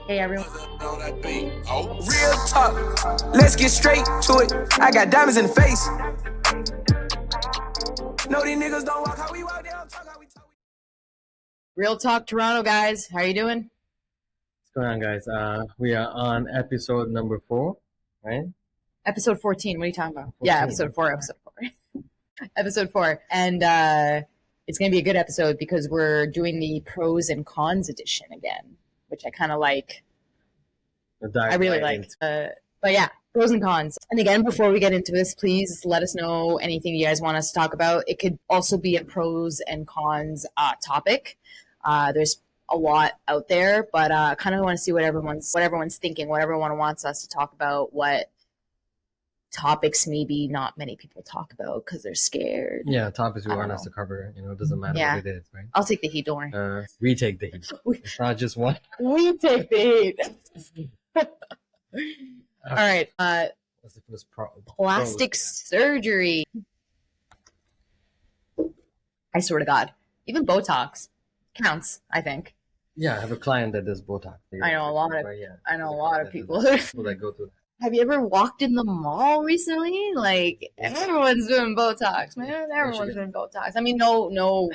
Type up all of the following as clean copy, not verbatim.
Hey everyone. Real talk, let's get straight to it. I got diamonds in the face. No, these niggas don't walk how we walk, they don't talk how we talk. Realktalk Toronto, guys. How are you doing? What's going on, guys? We are on episode number 4, right? Episode 14. What are you talking about? 14. Yeah, episode 4. Episode 4. And it's going to be a good episode because we're doing the pros and cons edition again, which I kind of like. I really like. But yeah, pros and cons. And again, before we get into this, please let us know anything you guys want us to talk about. It could also be a pros and cons topic. There's a lot out there, but kind of want to see what everyone's thinking, what everyone wants us to talk about, what topics maybe not many people talk about because they're scared. Yeah, topics we want us to cover. It doesn't matter what it is, right? I'll take the heat, don't worry. We take the heat. It's not just one. We take the heat. All right. What's the first Plastic surgery. I swear to God, even Botox counts, I think. Yeah, I have a client that does Botox. I know a lot of people that go through that. Have you ever walked in the mall recently? Like, everyone's doing Botox, man. Everyone's doing Botox. I mean, no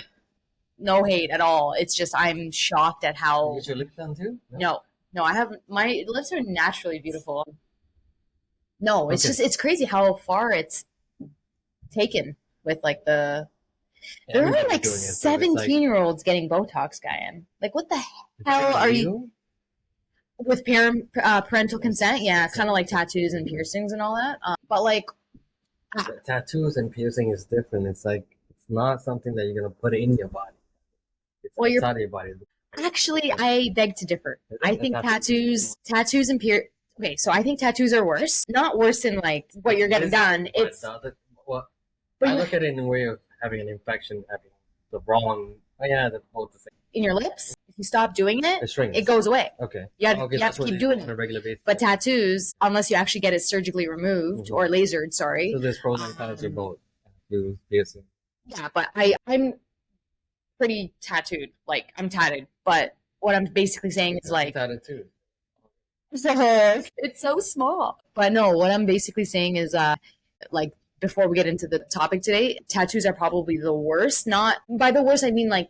hate at all. It's just I'm shocked at how. You get your lips done too? No, I haven't. My lips are naturally beautiful. No, it's just it's crazy how far it's taken with like the. There are like 17-year-olds getting Botox, Guyan. Like, what the hell are you? With parental consent, yeah, kind of like tattoos and piercings and all that. But like, tattoos and piercing is different. It's like it's not something that you're gonna put in your body. It's outside of your body. Actually, I beg to differ. I think tattoos and Okay, so I think tattoos are worse. Not worse in like what you're getting done. It's I look at it in a way of having an infection, having the wrong. Oh yeah, that's both the same. In your lips. If you stop doing it, it goes away. Okay. You have to keep doing it on a regular basis. But tattoos, unless you actually get it surgically removed or lasered, sorry. So there's pros and cons to both. Tattoos, piercing. Yeah, but I'm pretty tattooed. Like, I'm tatted. But what I'm basically saying is like... tatted too. It's so small. But no, what I'm basically saying is like, before we get into the topic today, tattoos are probably the worst. Not by the worst, I mean like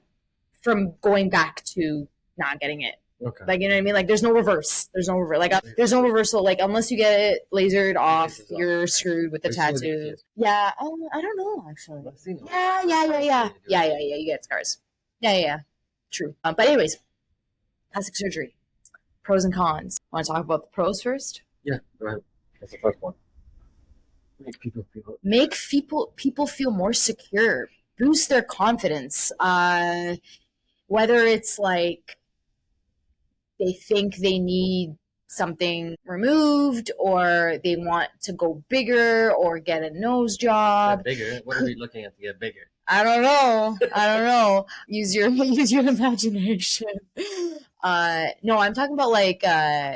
from going back to not getting it. Okay. Like, you know what I mean? Like, there's no reverse. Like, there's no reversal. Like, unless you get it lasered off, you're screwed with the tattoo. Yeah. I don't know, actually. Yeah. You get scars. Yeah. True. But anyways, plastic surgery. Pros and cons. Want to talk about the pros first? Yeah, go ahead. That's the first one. Make people feel more secure. Boost their confidence. Whether it's like they think they need something removed or they want to go bigger or get a nose job. Bigger? What are we looking at to get bigger? I don't know. Use your imagination. No, I'm talking about like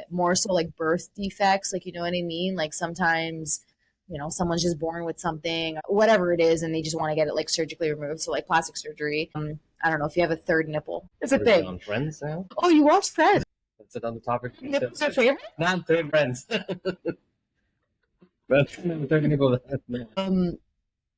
more so like birth defects. Like, you know what I mean? Like sometimes, someone's just born with something, whatever it is, and they just want to get it like surgically removed. So like plastic surgery. I don't know if you have a third nipple. It's a thing. On Friends now? Oh, you watch Friends? That's another topic. Nipples are favorite? Not third Friends. But third nipple.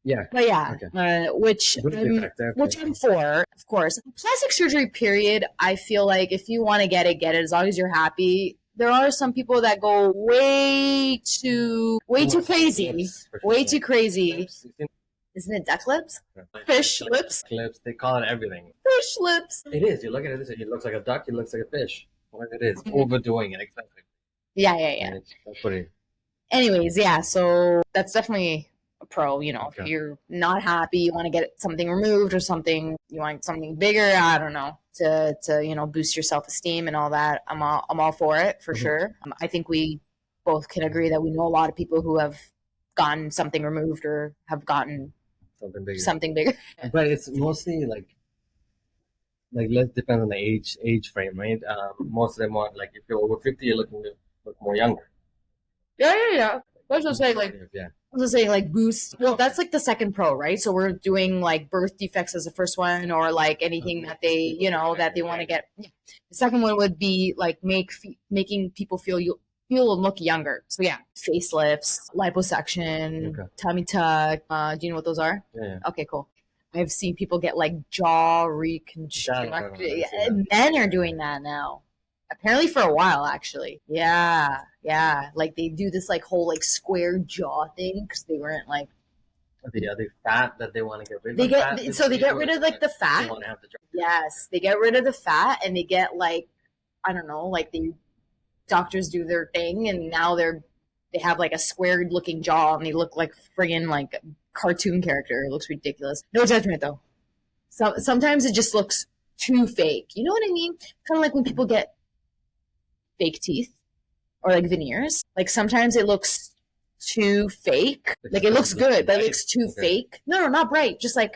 Yeah. But yeah, okay. Which I'm for, of course. Plastic surgery, period. I feel like if you want to get it as long as you're happy. There are some people that go way too crazy. Way too crazy. Isn't it duck lips? Fish lips? Lips. They call it everything. Fish lips. It is. You look at it, it looks like a duck, it looks like a fish. Whatever it is. Overdoing it, exactly. Yeah. That's pretty. Anyways, yeah, so that's definitely a pro, if you're not happy, you want to get something removed or something, you want something bigger, I don't know, to boost your self-esteem and all that. I'm all for it, for sure. I think we both can agree that we know a lot of people who have gotten something removed or have gotten something bigger. But it's mostly like let's depend on the age frame, right? Most of them want, like, if you're over 50, you're looking to look more younger. Yeah. That's what I'm saying. Like, yeah. was saying like boost. Well, that's like the second pro, right? So we're doing like birth defects as the first one, or like anything that they, that they want to get. The second one would be like making people feel and look younger. So yeah, facelifts, liposuction, tummy tuck. Do you know what those are? Yeah. Okay, cool. I've seen people get like jaw reconstructed. Men are doing that now. Apparently for a while, actually. Yeah. Like they do this like whole like square jaw thing because they weren't like. The fat that they want to get rid of. They get rid of like the fat. They want to have the jaw. Yes, they get rid of the fat and they get like, I don't know, like the doctors do their thing and now they have like a squared looking jaw and they look like friggin' like a cartoon character. It looks ridiculous. No judgment though. So sometimes it just looks too fake. You know what I mean? Kind of like when people get fake teeth or like veneers. Like sometimes it looks too fake. Like it looks good, but it looks too fake. No, not bright. Just the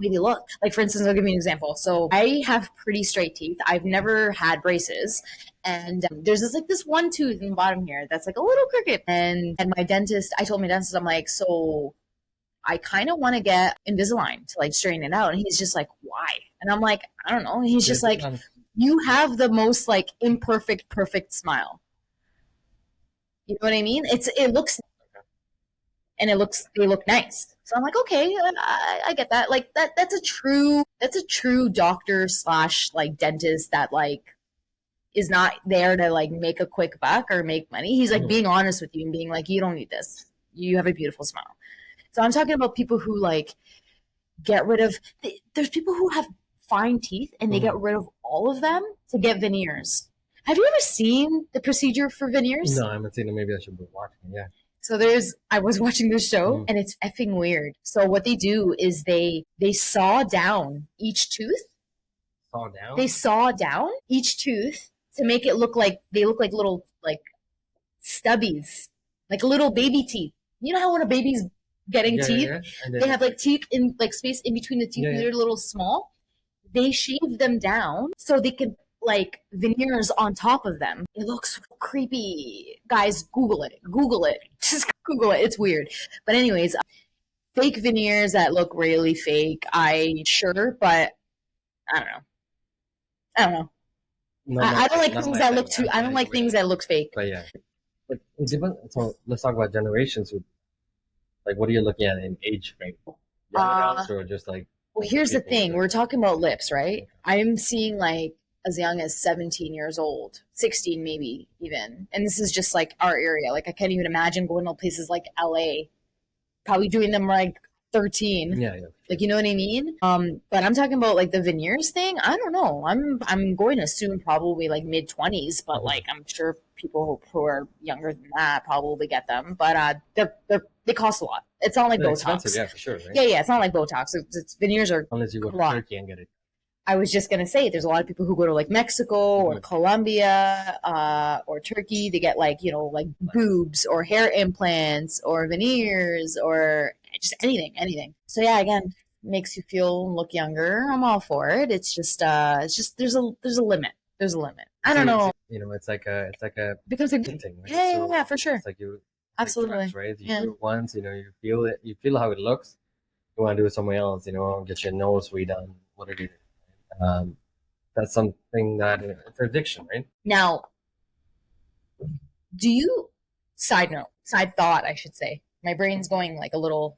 way they look. Like for instance, I'll give you an example. So I have pretty straight teeth. I've never had braces. And there's this one tooth in the bottom here that's like a little crooked. And my dentist, I told my dentist, I'm like, so I kind of want to get Invisalign to like straighten it out. And he's just like, why? And I'm like, I don't know. And he's just like, you have the most like imperfect, perfect smile. You know what I mean? It looks, and they look nice. So I'm like, okay, I get that. Like that's a true doctor / like dentist that like is not there to like make a quick buck or make money. He's like being honest with you and being like, you don't need this. You have a beautiful smile. So I'm talking about people who like get rid of, there's people who have fine teeth and they get rid of all of them to get veneers. Have you ever seen the procedure for veneers? No, I haven't seen it. Maybe I should be watching it. Yeah. So I was watching this show and it's effing weird. So what they do is they saw down each tooth. Saw down? They saw down each tooth to make it look like they look like little like stubbies, like little baby teeth. You know how when a baby's getting teeth, they have like teeth in like space in between the teeth. They're a little small. They shave them down so they can like veneers on top of them. It looks creepy. Guys, Google it. Just Google it. It's weird. But anyways, fake veneers that look really fake. But I don't know. No, I don't like things that look too. I don't like things that look fake. But yeah, but it depends. So let's talk about generations. Like, what are you looking at in age frame? Or just like? Well, here's the thing. We're talking about lips, right? I'm seeing like as young as 17 years old, 16 maybe even. And this is just like our area. Like I can't even imagine going to places like LA, probably doing them like 13. Yeah. Like, you know what I mean? But I'm talking about like the veneers thing. I don't know. I'm going to assume probably like mid 20s, but like I'm sure people who are younger than that probably get them. But they cost a lot. It's not like Botox. Expensive, yeah, for sure. Right? Yeah. It's not like Botox. It's veneers are unless you go to Turkey and get it. I was just gonna say, there's a lot of people who go to like Mexico or Colombia or Turkey. They get like like boobs or hair implants or veneers or just anything. So yeah, again, makes you feel and look younger. I'm all for it. It's just there's a limit. There's a limit. I don't know. It's like a becomes a thing. Right? Yeah, for sure. It's like you absolutely like drugs, right? You do it once, you feel it, you feel how it looks. You want to do it somewhere else, get your nose redone, whatever you do. That's something that it's addiction, right? Now, side thought, I should say. My brain's going like a little.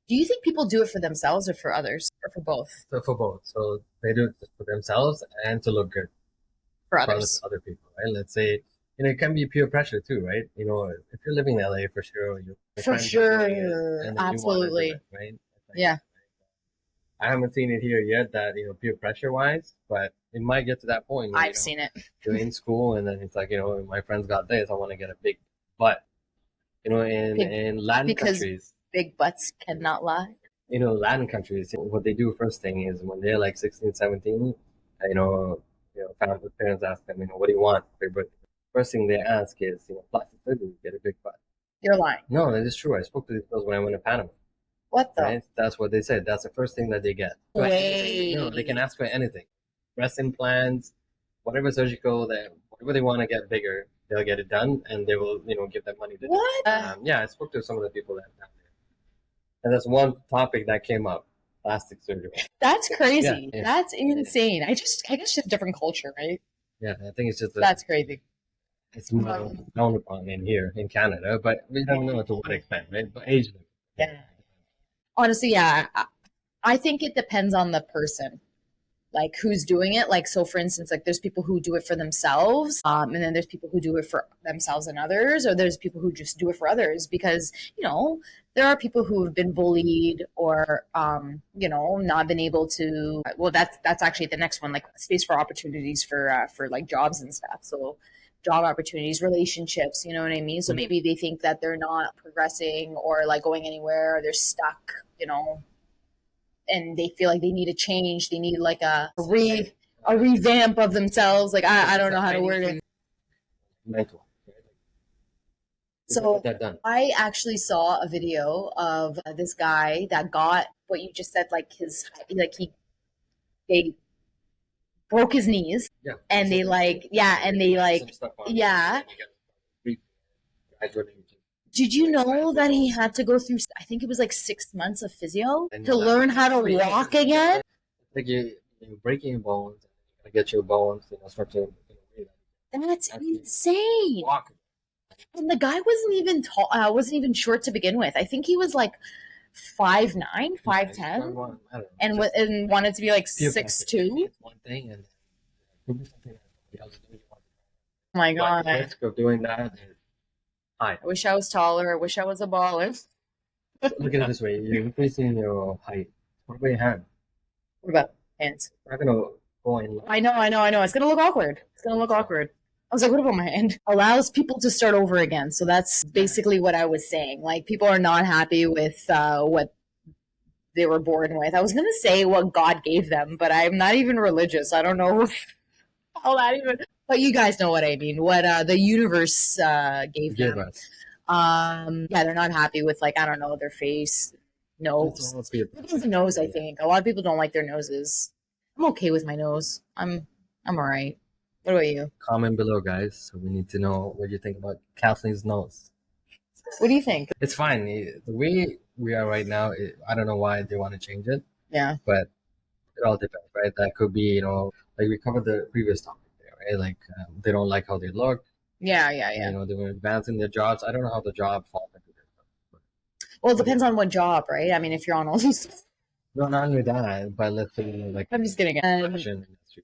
Do you think people do it for themselves or for others or for both? So for both. So they do it for themselves and to look good for others. Other people, right? Let's say, it can be peer pressure too, right? If you're living in LA, for sure. Absolutely. Right? Yeah. I haven't seen it here yet that, peer pressure wise, but it might get to that point. I've seen it. You're in school and then it's like, my friends got this, I want to get a big butt. In Latin countries. Big butts cannot lie. Latin countries, what they do first thing is when they're like 16, 17, parents ask them, what do you want for your birthday? First thing they ask is, plastic surgery, get a big butt. You're lying. No, that is true. I spoke to these girls when I went to Panama. What the? Right? That's what they said. That's the first thing that they get. Wait. They can ask for anything. Breast implants, whatever surgical, whatever they want to get bigger, they'll get it done, and they will, give that money to What? yeah, I spoke to some of the people that have it. And that's one topic that came up: plastic surgery. That's crazy. Yeah. That's insane. I guess just different culture, right? Yeah, I think it's just That's crazy. it's more frowned upon in here in Canada, but we don't know to what extent, right? But age. Yeah. Honestly, yeah. I think it depends on the person, like who's doing it. Like, so for instance, like there's people who do it for themselves, and then there's people who do it for themselves and others, or there's people who just do it for others because, there are people who have been bullied or, not been able to, well, that's actually the next one, like space for opportunities for like jobs and stuff. So job opportunities, relationships, you know what I mean? So maybe they think that they're not progressing or like going anywhere, or they're stuck, and they feel like they need a change. They need like a revamp of themselves. Like, I don't know how to word it. Mental. So that done. I actually saw a video of this guy that got what you just said, like they broke his knees, and they Did you know that he had to go through, I think it was like 6 months of physio to learn how to walk again? Like you're breaking your bones, and you gotta get your bones, start to. That's insane. Walk. And the guy wasn't even short to begin with. I think he was like 5'9", 5'10", and wanted to be like 6'2". One thing, and Oh my god! The risk of doing that is high. I wish I was taller. I wish I was a baller. Look at it this way: you're increasing your height. What about your hand? What about hands? We're not gonna go in. I know. It's gonna look awkward. I was like, what about my hand? Allows people to start over again. So that's basically what I was saying. Like, people are not happy with what they were born with. I was going to say what God gave them, but I'm not even religious. I don't know how that even... But you guys know what I mean. What the universe gave them. Yeah, they're not happy with, like, I don't know, their face, nose. Nose, I think. A lot of people don't like their noses. I'm okay with my nose. I'm all right. What about you? Comment below, guys. So we need to know what you think about Kathleen's nose. What do you think? It's fine. The way we are right now, I don't know why they want to change it. Yeah. But it all depends, right? That could be, like we covered the previous topic there, right? Like they don't like how they look. Yeah. They were advancing their jobs. I don't know how the job falls into this. Well, it depends on what job, right? I mean, if you're on all these... No, not only that, but let's say, like... I'm just kidding. Fashion industry.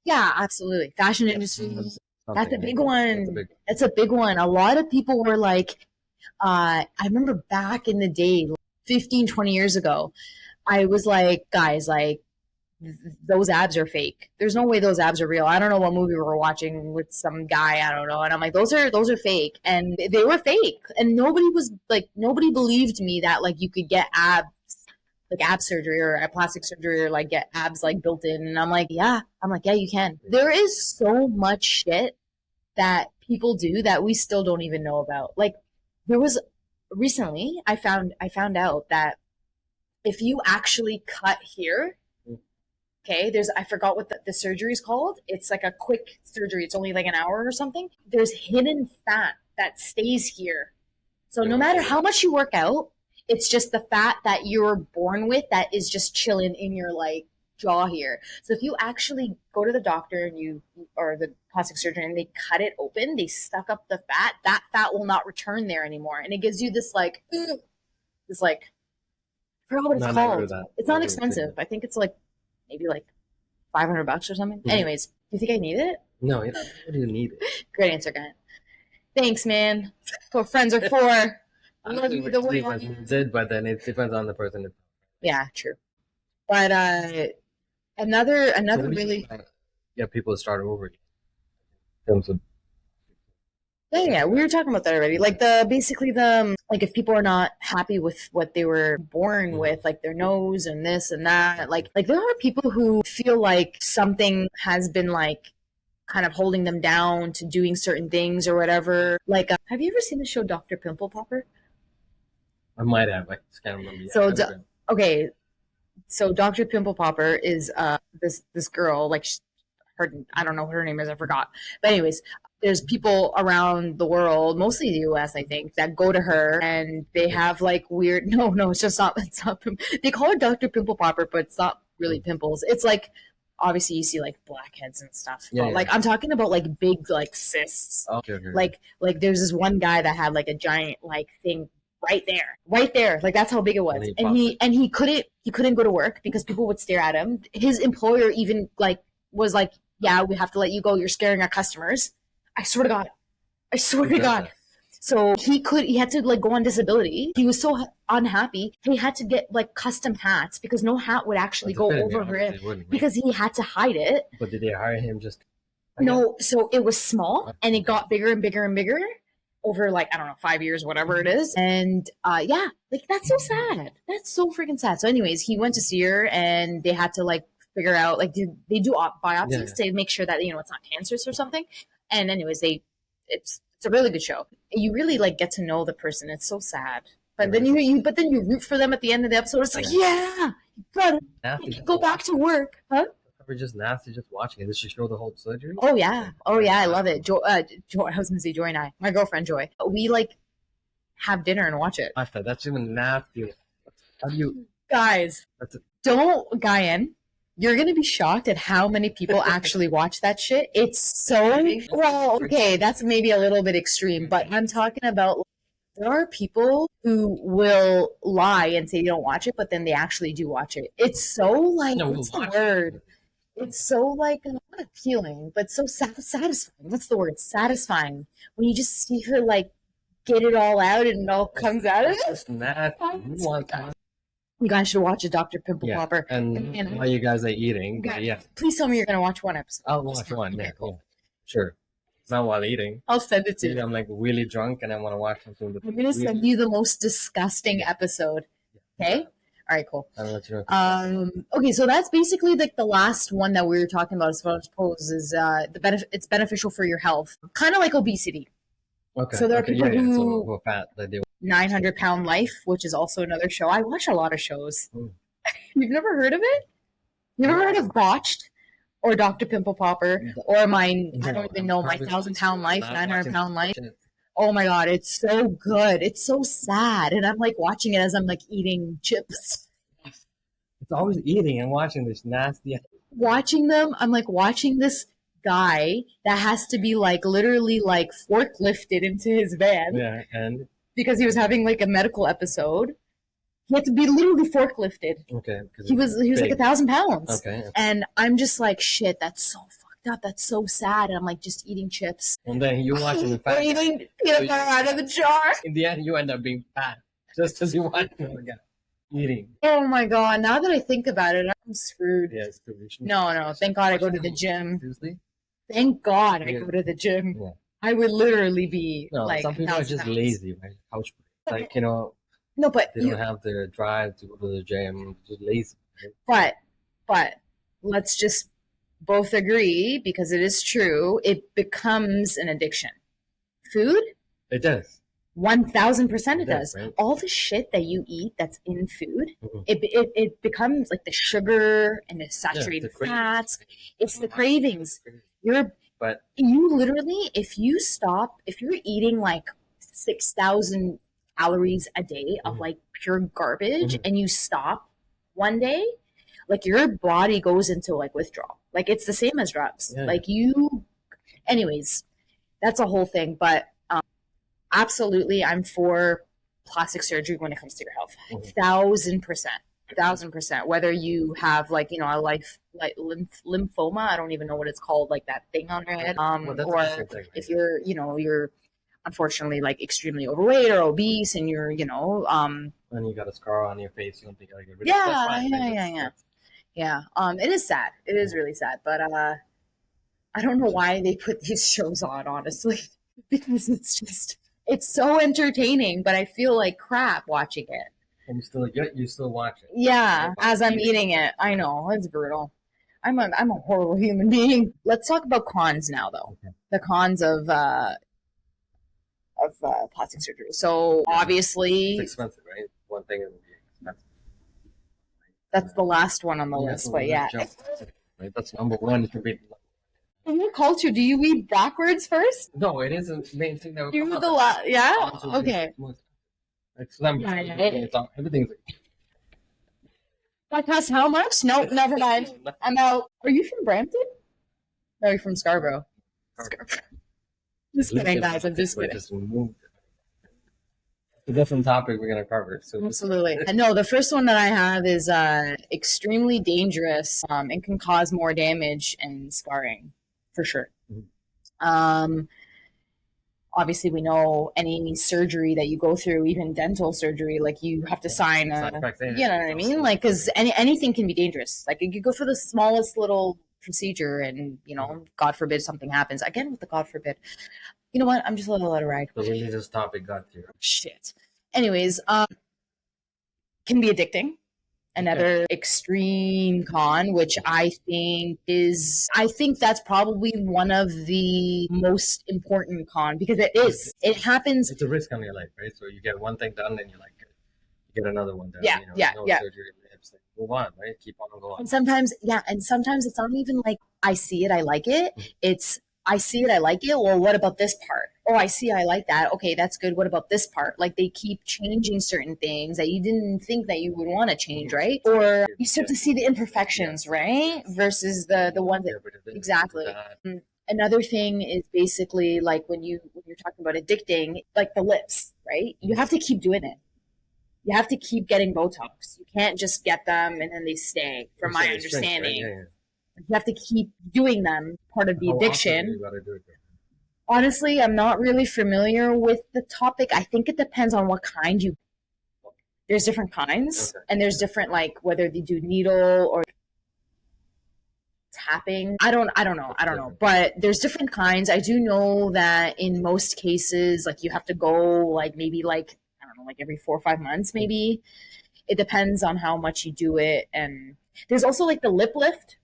Yeah, absolutely. Fashion industry. That's a big one. It's a big one. A lot of people were like, I remember back in the day, 15, 20 years ago, I was like, guys, like, those abs are fake. There's no way those abs are real. I don't know what movie we were watching with some guy, I don't know. And I'm like, those are fake. And they were fake. And nobody believed me that, like, you could get abs, like ab surgery or plastic surgery, or like get abs like built in. And I'm like, yeah, you can. There is so much shit that people do that we still don't even know about. Like, there was recently, I found out that if you actually cut here, okay, I forgot what the surgery is called. It's like a quick surgery. It's only like an hour or something. There's hidden fat that stays here. So no matter how much you work out, it's just the fat that you're born with that is just chilling in your like jaw here. So if you actually go to the doctor or the plastic surgeon and they cut it open, they suck up the fat, that fat will not return there anymore. And it gives you this like, I forgot what it's called. It's not expensive. I think it's like maybe like $500 or something. Mm-hmm. Anyways, do you think I need it? No, you don't really need it. Great answer, guy. Thanks, man. That's what friends are for. I love you the way I did, but then it depends on the person. Yeah, true. But another really people start over again. In terms of yeah, we were talking about that already. Like basically like if people are not happy with what they were born with, like their nose and this and that, like there are people who feel like something has been like kind of holding them down to doing certain things or whatever. Like, have you ever seen the show Dr. Pimple Popper? I might have. I just can't remember. Okay, so Dr. Pimple Popper is this girl, like I don't know what her name is, I forgot. But anyways, there's people around the world, mostly the US, I think, that go to her and they have like weird, no, it's not, they call her Dr. Pimple Popper, but it's not really pimples. It's like, obviously you see like blackheads and stuff. Yeah, but like, I'm talking about like big, like cysts. Okay. Like there's this one guy that had like a giant like thing right there. Like that's how big it was. And he couldn't go to work because people would stare at him. His employer even like was like, yeah, we have to let you go. You're scaring our customers. I swear to God. So he had to like go on disability. He was so unhappy. He had to get like custom hats because no hat would actually go over him because he had to hide it. But did they hire him just? No, so it was small and it got bigger and bigger and bigger over like, I don't know, 5 years, whatever it is. And yeah, like that's so sad. That's so freaking sad. So anyways, he went to see her and they had to like figure out, like they do biopsies to make sure that, you know, it's not cancerous or something. And anyways, it's a really good show. You really like get to know the person. It's so sad. But then you root for them at the end of the episode. It's like, yeah, you gotta go back to work. Huh? We're just nasty just watching it. Did she show the whole surgery? Oh yeah, I love it. Joy, I was gonna say Joy and I, my girlfriend Joy, we like have dinner and watch it. That's even nasty. How do you guys? Don't Guyan. You're gonna be shocked at how many people actually watch that shit. It's so well. Okay, that's maybe a little bit extreme, but I'm talking about. There are people who will lie and say they don't watch it, but then they actually do watch it. It's so like what's the word? It's so like not appealing, but so satisfying. What's the word? Satisfying. When you just see her like get it all out and it all comes out of it. You guys should watch a Dr. Pimple Popper. And while you guys are eating, please tell me you're gonna watch one episode. I'll watch one. Yeah, cool. Sure. It's not while eating. I'll send it to you. I'm like really drunk and I want to watch something. I'm gonna send you the most disgusting episode. Okay. All right, cool. I'll let you know. Okay, so that's basically like the last one that we were talking about as far as pose is it's beneficial for your health, kind of like obesity. Okay. So there are people who are fat, like 900-pound Life, which is also another show. I watch a lot of shows. You've never heard of it? You ever heard of Botched or Dr. Pimple Popper or my 1,000-pound life, 900-pound life? Oh my God, it's so good. It's so sad. And I'm like watching it as I'm like eating chips. It's always eating and watching this nasty. Watching them, I'm like watching this guy that has to be like literally like forklifted into his van. Yeah, and because he was having like a medical episode. He had to be literally forklifted. Okay. He was like 1,000 pounds. Okay. And I'm just like, shit, that's so fucked up. That's so sad. And I'm like just eating chips. And then you watching the fat. Eating peanut butter out of the jar. In the end, you end up being fat just as you want to eating. Oh my God! Now that I think about it, I'm screwed. Yeah, it's screwed. No. Thank God I go to the gym. Seriously? Thank God I go to the gym. Yeah. I would literally be like. Some people are just lazy, right? Couch, like No, but they don't have the drive to go to the gym. Just lazy. Right? But let's just both agree, because it is true, it becomes an addiction. Food? It does. 1,000% it does. Right? All the shit that you eat that's in food, it becomes like the sugar and the saturated fats. It's the cravings. You literally, if you're eating like 6,000 calories a day of like pure garbage and you stop one day, like your body goes into like withdrawal. Like it's the same as drugs. Yeah. Like anyways, that's a whole thing. But absolutely, I'm for plastic surgery when it comes to your health. 1,000%. Whether you have like, a life like lymphoma, I don't even know what it's called, like that thing on your head. Or if you're unfortunately like extremely overweight or obese and you're, and you got a scar on your face, you don't think I get rid of it. Yeah. It is sad. It is really sad. But I don't know why they put these shows on, honestly, because it's so entertaining, but I feel like crap watching it. And you still watch it. Yeah, as I'm eating it. I know, it's brutal. I'm a horrible human being. Let's talk about cons now, though. Okay. The cons of plastic surgery. So obviously, it's expensive, right? One thing is expensive. That's the last one on the list, but yeah. Right, that's number one. In your culture, do you read backwards first? No, it is a main thing that would You come read up. the yeah? Also, Okay. Like slam, everything's That costs how much? No, never mind. I'm out. Are you from Brampton? No, you're from Scarborough. Just kidding, guys. I'm just kidding. Just moved. It's a different topic we're gonna cover. So Absolutely. And no, the first one that I have is extremely dangerous and can cause more damage and scarring, for sure. Obviously, we know any surgery that you go through, even dental surgery, like you have to sign a, you know what I mean? Like, because anything can be dangerous. Like, you could go for the smallest little procedure and, you know, God forbid something happens. Again, with the God forbid. You know what? I'm just letting it let it ride. The religious topic got here. Shit. Anyways, can be addicting. Another extreme con, which I think that's probably one of the most important con, because it happens. It's a risk on your life, right? So you get one thing done and you get another one done. Yeah, you know, yeah, no yeah. surgery, it's like, move on, right? Keep on going. And sometimes it's not even like, I see it, I like it. It's, I see it, I like it. Well, what about this part? Oh, I see, I like that. Okay, that's good. What about this part? Like, they keep changing certain things that you didn't think that you would want to change, right? Or you start to see the imperfections, right? Versus the ones that, exactly. Another thing is basically like when you're talking about addicting, like the lips, right? You have to keep doing it. You have to keep getting Botox. You can't just get them and then they stay, from my understanding. Right? Yeah. You have to keep doing them, part of the addiction. Honestly, I'm not really familiar with the topic. I think it depends on what kind you. There's different kinds, and there's different, like, whether they do needle or tapping. I don't know. But there's different kinds. I do know that in most cases, like, you have to go, like, maybe, like, I don't know, like every 4 or 5 months, maybe. It depends on how much you do it. And there's also, like, the lip lift.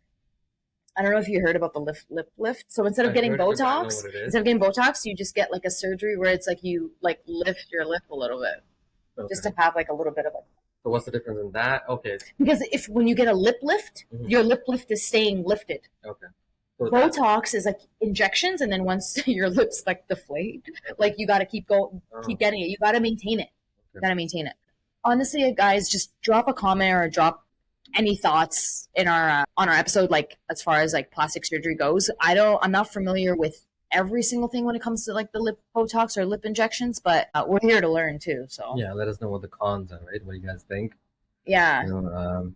I don't know if you heard about the lip lift. So instead of getting Botox, you just get like a surgery where it's like you like lift your lip a little bit, just to have like a little bit of it. So what's the difference in that? Okay. Because when you get a lip lift, your lip lift is staying lifted. Okay. So Botox is like injections, and then once your lips like deflate, like you got to keep getting it. You got to maintain it. You got to maintain it. Honestly, guys, just drop a comment or drop any thoughts in our on our episode, like as far as like plastic surgery goes. I'm not familiar with every single thing when it comes to like the lip Botox or lip injections, but we're here to learn too. So yeah, let us know what the cons are, right? What do you guys think? Yeah, you know,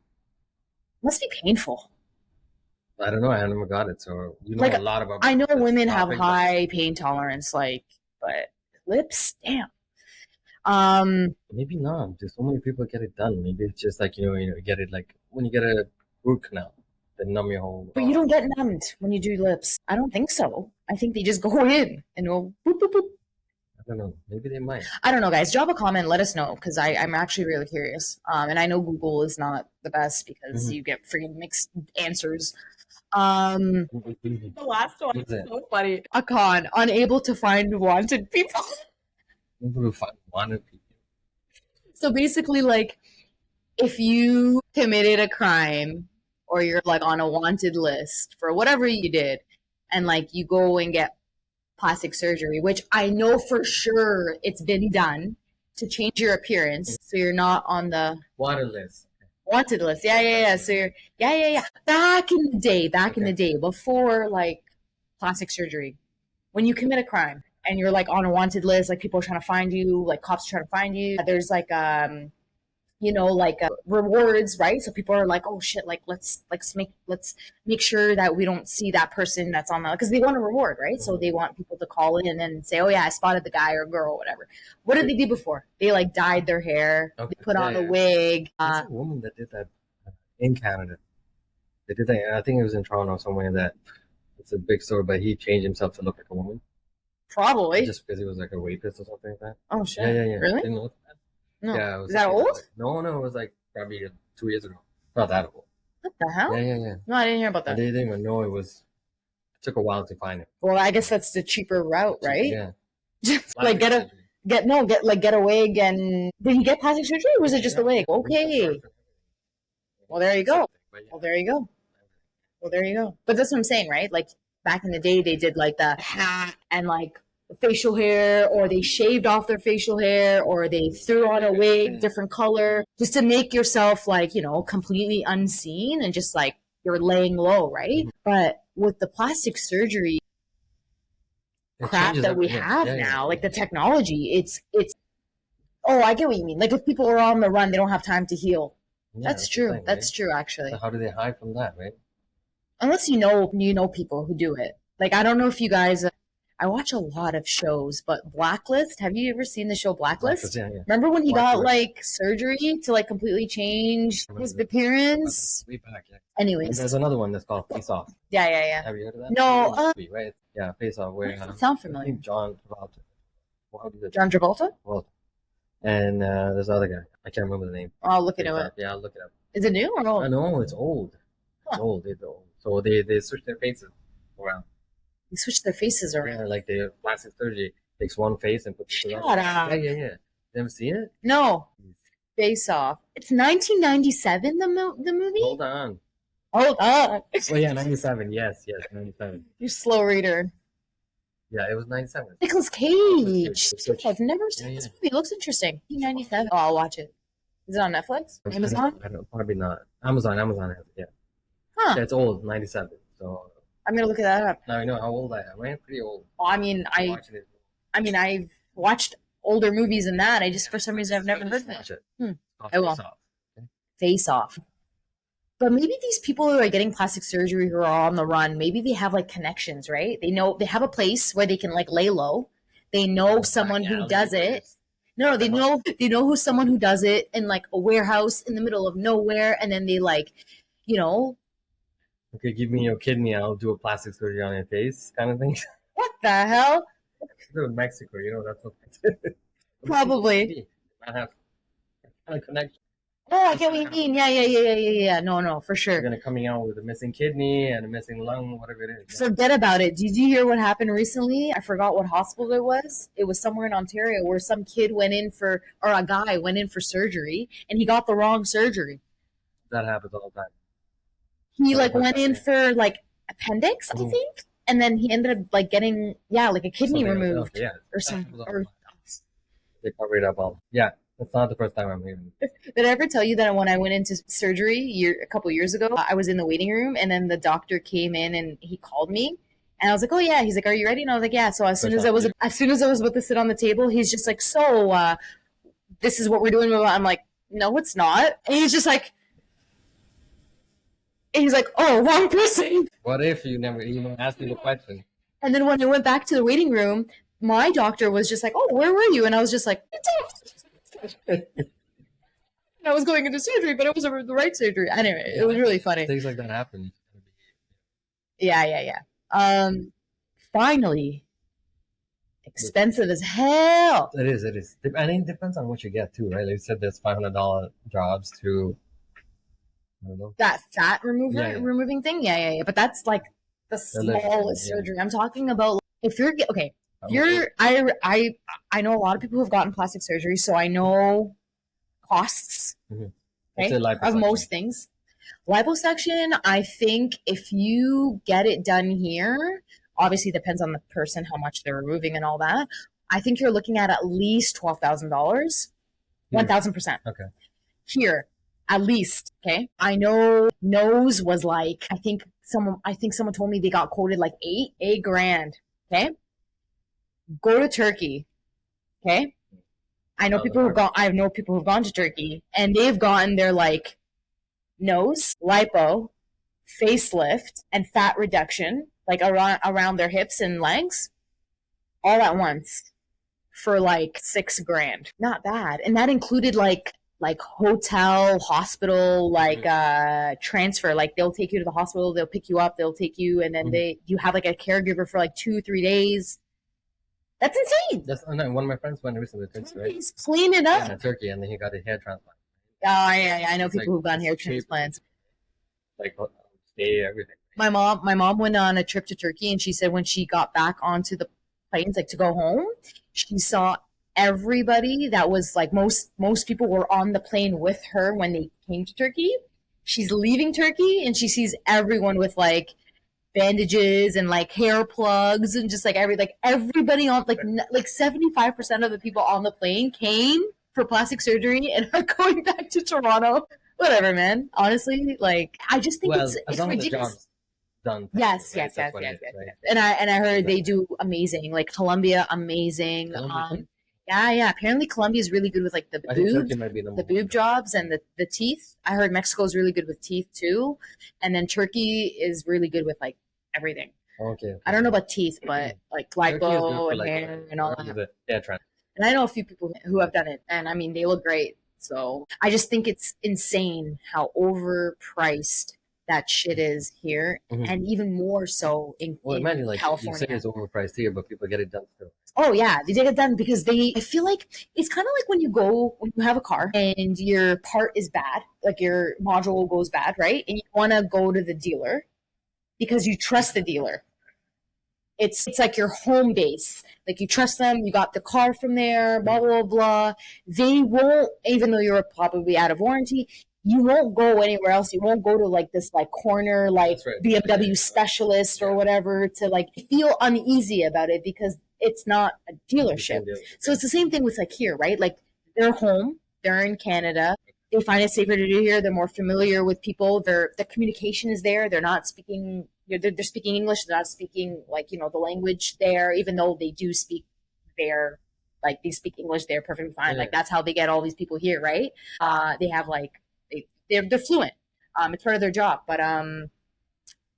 must be painful. I don't know. I never got it, so you know, like, a lot about. I know women have high pain tolerance, like, but lips, damn. Maybe not. There's so many people get it done. Maybe it's just like, you get it like when you get a root canal, they numb your whole. But you don't get numbed when you do lips. I don't think so. I think they just go in and go boop boop boop. I don't know. Maybe they might. I don't know, guys. Drop a comment. Let us know, because I'm actually really curious. And I know Google is not the best because you get freaking mixed answers. The last one is so funny. A con: unable to find wanted people. Unable to find wanted people. So basically, like, if you committed a crime or you're like on a wanted list for whatever you did, and like you go and get plastic surgery, which I know for sure it's been done to change your appearance, so you're not on the wanted list. Yeah. So you're back in the day before like plastic surgery, when you commit a crime and you're like on a wanted list, like people are trying to find you, like cops are trying to find you. There's like rewards, right? So people are like, oh shit, like let's make sure that we don't see that person that's on the, because they want a reward, right? So they want people to call in and say, oh yeah, I spotted the guy or girl or whatever. What did they do before? They like dyed their hair, they put on a wig. There's a woman that did that in Canada. They did that. I think it was in Toronto somewhere. That it's a big story, but he changed himself to look like a woman. Probably just because he was like a rapist or something like that. Oh shit! Yeah. Really? Didn't know that. No. Yeah, is that old? No, it was like probably 2 years ago. Not that old. What the hell? Yeah. No, I didn't hear about that. They didn't even know it was. It took a while to find it. Well, I guess that's the cheaper route, right? Yeah. Just like get a wig. And did he get plastic surgery, or was it just a wig? Okay. Well, there you go. But that's what I'm saying, right? Like, back in the day, they did like the hat and like facial hair, or they shaved off their facial hair, or they threw on a wig, different color, just to make yourself like, you know, completely unseen and just like you're laying low, right? But with the plastic surgery crap that we have now, like the technology, it's oh, I get what you mean. Like if people are on the run, they don't have time to heal. That's true. Thing, that's true, actually. So how do they hide from that, right? Unless you know people who do it. Like I don't know if you guys. I watch a lot of shows, but Blacklist. Have you ever seen the show Blacklist? Yeah. Remember when he got like surgery to like completely change his appearance? Way back, yeah. Anyways, and there's another one that's called Face Off. Yeah. Have you heard of that? No. Right? Yeah, Face Off. Where sound familiar? I think John Travolta. John Travolta? Well, and there's another guy. I can't remember the name. I'll look it up. Yeah, I'll look it up. Is it new or old? No, it's old. It's old. It's old. So they switch their faces around. They switch their faces around. Yeah, like the plastic surgery takes one face and puts it on. Yeah. You ever seen it? No. Face Off. It's 1997. The movie. Hold on. Oh yeah, 97. Yes, 97. You're a slow reader. Yeah, it was 97. Nicolas Cage. I've never seen this movie. It looks interesting. 1997. Oh, I'll watch it. Is it on Netflix? Amazon? I don't, probably not. Amazon has it, yeah. Huh. Yeah, it's old, 97. So I'm gonna look that up. now I know how old I am. I'm pretty old. Well, I've watched older movies than that. I just, for some reason, I've never heard of it. I will. Face Off. But maybe these people who are getting plastic surgery who are on the run, maybe they have like connections, right? They have a place where they can like lay low. They know someone who does it. No, they know who's someone who does it in like a warehouse in the middle of nowhere, and then they like, you know. Okay, give me your kidney, I'll do a plastic surgery on your face, kind of thing. What the hell? Go to Mexico, that's what probably. I have kind of connection. Oh, I get what you mean. Yeah. No, for sure. You're gonna coming out with a missing kidney and a missing lung, whatever it is. Forget about it. Did you hear what happened recently? I forgot what hospital it was. It was somewhere in Ontario where some kid a guy went in for surgery and he got the wrong surgery. That happens all the time. He went in for appendix, I think, and then he ended up getting a kidney removed. Or something. They cover it up all. Yeah. That's not the first time I'm hearing it. Did I ever tell you that when I went into surgery a couple years ago, I was in the waiting room and then the doctor came in and he called me and I was like, oh yeah. He's like, are you ready? And I was like, yeah. So as soon as I was about to sit on the table, he's just like, so this is what we're doing. I'm like, no, it's not. And he's just like, oh, wrong person. What if you never even asked me the question? And then when I went back to the waiting room, my doctor was just like, oh, where were you? And I was just like, I was going into surgery, but it was the right surgery. Anyway, it was really funny. Things like that happen. Yeah. Finally, expensive as hell. It is. And it depends on what you get too, right? Like you said, there's $500 jobs to, I don't know. That fat removing thing. Yeah. But that's like the smallest surgery. I'm talking about if you're okay. I know a lot of people who have gotten plastic surgery, so I know costs of most things. Liposuction, I think if you get it done here, obviously it depends on the person, how much they're removing and all that. I think you're looking at least $12,000, 1,000%. Okay. Here, at least. Okay. I know nose was I think someone told me they got quoted $8,000. Okay. Go to Turkey, okay? I know people who've gone to Turkey and they've gotten their nose, lipo, facelift, and fat reduction, around their hips and legs, all at once for $6,000. Not bad, and that included hotel, hospital, transfer. They'll take you to the hospital, they'll pick you up, they'll take you, and then you have a caregiver for 2-3 days. That's insane. One of my friends went recently to Turkey, right? He's cleaned it up. Yeah, in Turkey, and then he got a hair transplant. Oh, yeah. I know people who've gotten hair transplants. Stay, everything. My mom went on a trip to Turkey, and she said when she got back onto the planes, to go home, she saw everybody that was most people were on the plane with her when they came to Turkey. She's leaving Turkey, and she sees everyone with bandages and like hair plugs and just like everybody on like 75% of the people on the plane came for plastic surgery and are going back to Toronto. Whatever, man. Honestly, like I just think it's ridiculous. Done. Yes. Right? Yes. And I heard they do amazing. Like Colombia, amazing. Yeah. Apparently Colombia is really good with like the boob jobs and the teeth. I heard Mexico is really good with teeth too, and then Turkey is really good with like everything. Okay. I don't know about teeth, but like lipo and hair and all that. And I know a few people who have done it, and I mean they look great. So I just think it's insane how overpriced that shit is here, and even more so in imagine like California. You say it's overpriced here, but people get it done still. Oh yeah, they get it done because I feel like it's kind of like when you have a car and your part is bad, like your module goes bad, right? And you want to go to the dealer because you trust the dealer. It's like your home base. Like you trust them, you got the car from there, blah, blah, blah. They won't, even though you're probably out of warranty, you won't go anywhere else. You won't go to like this like corner, like BMW specialist or whatever to like feel uneasy about it because it's not a dealership. So it's the same thing with like here, right? Like they're home, they're in Canada. They find it safer to do here. They're more familiar with people. The communication is there. They're not speaking, they're speaking English. They're not speaking like, the language there, even though they do speak there. Like they speak English, they're perfectly fine. Like that's how they get all these people here, right? They have like, they're fluent. It's part of their job, but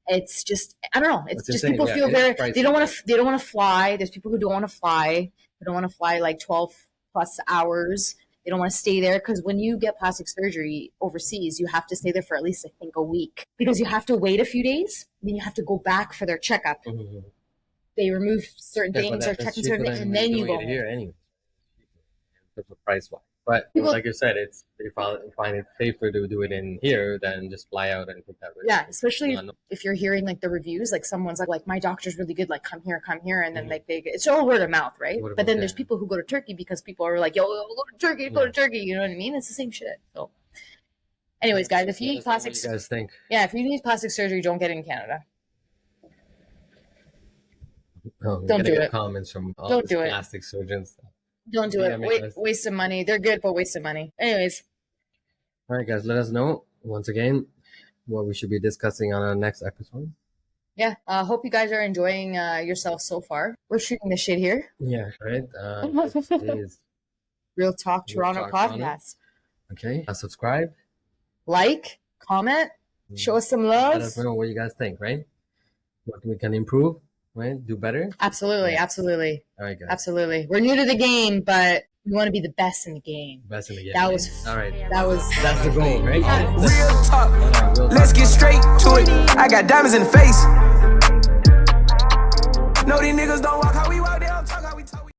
it's just I don't know. It's just people feel very they don't want to fly. There's people who don't want to fly. They don't want to fly like 12 plus hours. They don't want to stay there because when you get plastic surgery overseas, you have to stay there for at least I think a week because you have to wait a few days. Then you have to go back for their checkup. Mm-hmm. They remove certain things or check certain things, and then you go here anyway. Price wise. But like you said, they find it safer to do it in here than just fly out and put that risk. Yeah, especially if you're hearing like the reviews, like someone's like my doctor's really good, like come here, and then like it's all word of mouth, right? But then there's people who go to Turkey because people are like, yo, go to Turkey, you know what I mean? It's the same shit. So, anyways, guys, if you need plastic, what you guys think? Yeah, if you need plastic surgery, don't get it in Canada. Don't do it. Comments from all these plastic surgeons. Don't do it. Waste of money. They're good, but waste of money. Anyways. All right, guys. Let us know once again what we should be discussing on our next episode. Yeah. Hope you guys are enjoying yourself so far. We're shooting the shit here. Yeah. Right. Is Realktalk Toronto Podcast. Okay. Subscribe. Like. Comment. Show us some love. Let us know what you guys think. Right. What we can improve. Right? Do better? Absolutely. Yeah. Absolutely. All right, guys. Absolutely. We're new to the game, but we want to be the best in the game. Best in the game. All right. That's the goal, right? Real talk. Let's get straight to it. I got diamonds in the face. No, these niggas don't walk